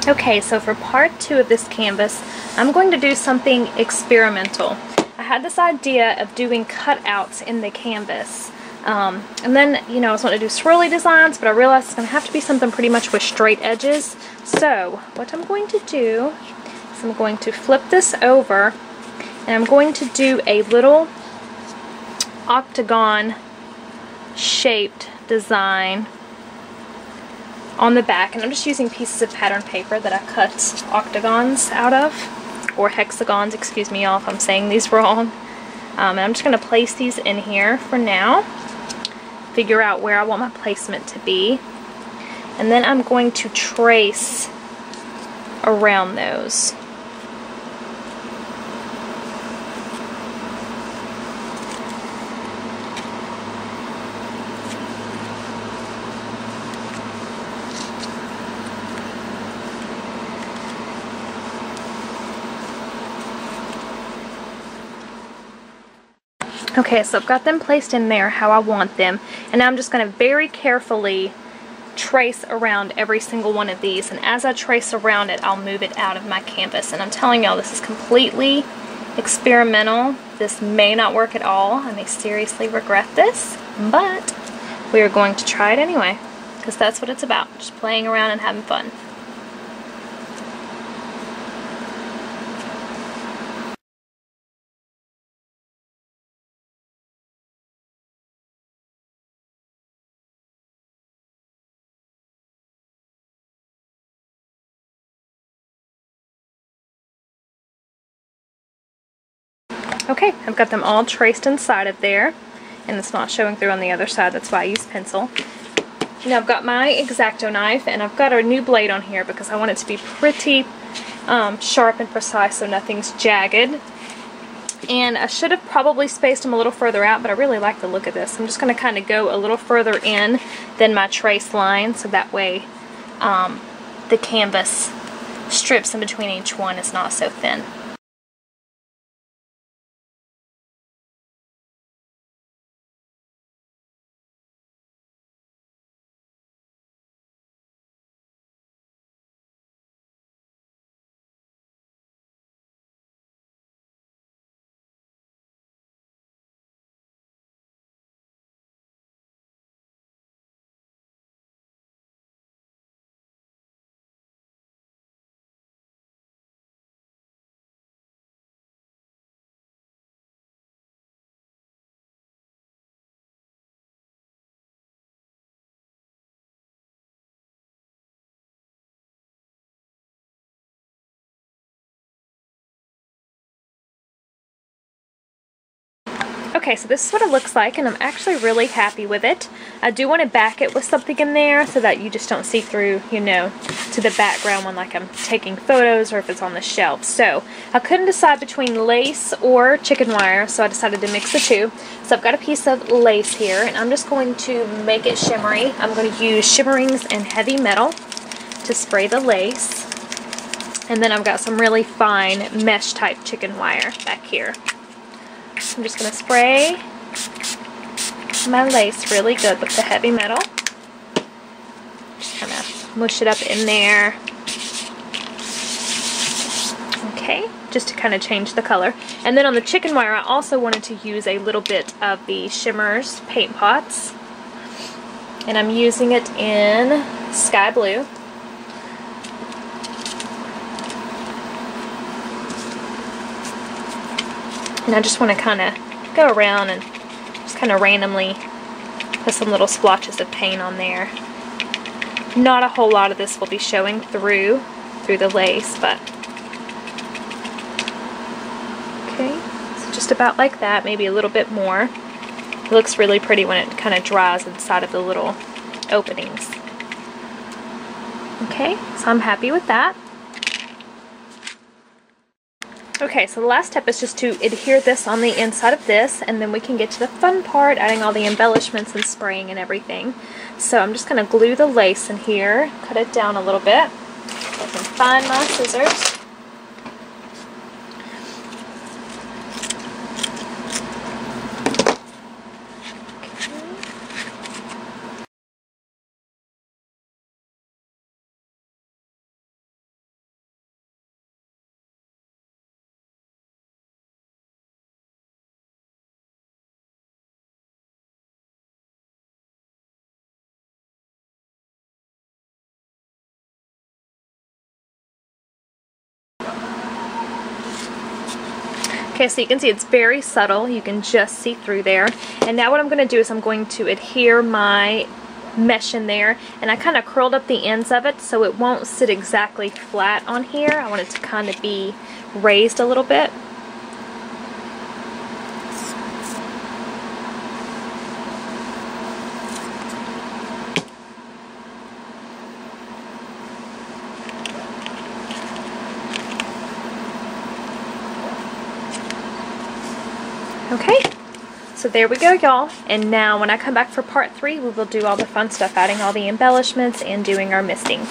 Okay, so for part 2 of this canvas, I'm going to do something experimental. I had this idea of doing cutouts in the canvas. And then, you know, I was wanting to do swirly designs, but I realized it's going to have to be something pretty much with straight edges. So, what I'm going to do is I'm going to flip this over, and I'm going to do a little octagon shaped design on the back, and I'm just using pieces of pattern paper that I cut octagons out of, or hexagons, excuse me y'all if I'm saying these wrong. And I'm just going to place these in here for now, figure out where I want my placement to be, and then I'm going to trace around those. Okay, so I've got them placed in there how I want them, and now I'm just going to very carefully trace around every single one of these, and as I trace around it, I'll move it out of my canvas. And I'm telling y'all, this is completely experimental. This may not work at all. I may seriously regret this, but we are going to try it anyway, because that's what it's about, just playing around and having fun. Okay, I've got them all traced inside of there, and it's not showing through on the other side, that's why I use pencil. Now I've got my X-Acto knife, and I've got a new blade on here because I want it to be pretty sharp and precise so nothing's jagged. And I should have probably spaced them a little further out, but I really like the look of this. I'm just going to kind of go a little further in than my trace line, so that way the canvas strips in between each one is not so thin. Okay, so this is what it looks like, and I'm actually really happy with it. I do want to back it with something in there so that you just don't see through, you know, to the background when like I'm taking photos or if it's on the shelf. So I couldn't decide between lace or chicken wire, so I decided to mix the two. So I've got a piece of lace here, and I'm just going to make it shimmery. I'm going to use Shimmerz and Heavy Metal to spray the lace. And then I've got some really fine mesh type chicken wire back here. I'm just going to spray my lace really good with the Heavy Metal. Just kind of mush it up in there. Okay, just to kind of change the color. And then on the chicken wire, I also wanted to use a little bit of the Shimmerz paint pots. And I'm using it in sky blue. And I just want to kind of go around and just kind of randomly put some little splotches of paint on there. Not a whole lot of this will be showing through the lace, but okay, so just about like that, maybe a little bit more. It looks really pretty when it kind of dries inside of the little openings. Okay, so I'm happy with that. Okay, so the last step is just to adhere this on the inside of this, and then we can get to the fun part, adding all the embellishments and spraying and everything. So I'm just going to glue the lace in here, cut it down a little bit. So I can find my scissors. Okay, so you can see it's very subtle. You can just see through there. And now what I'm going to do is I'm going to adhere my mesh in there, and I kind of curled up the ends of it so it won't sit exactly flat on here. I want it to kind of be raised a little bit. Okay, so there we go, y'all. And now when I come back for part 3, we will do all the fun stuff, adding all the embellishments and doing our misting.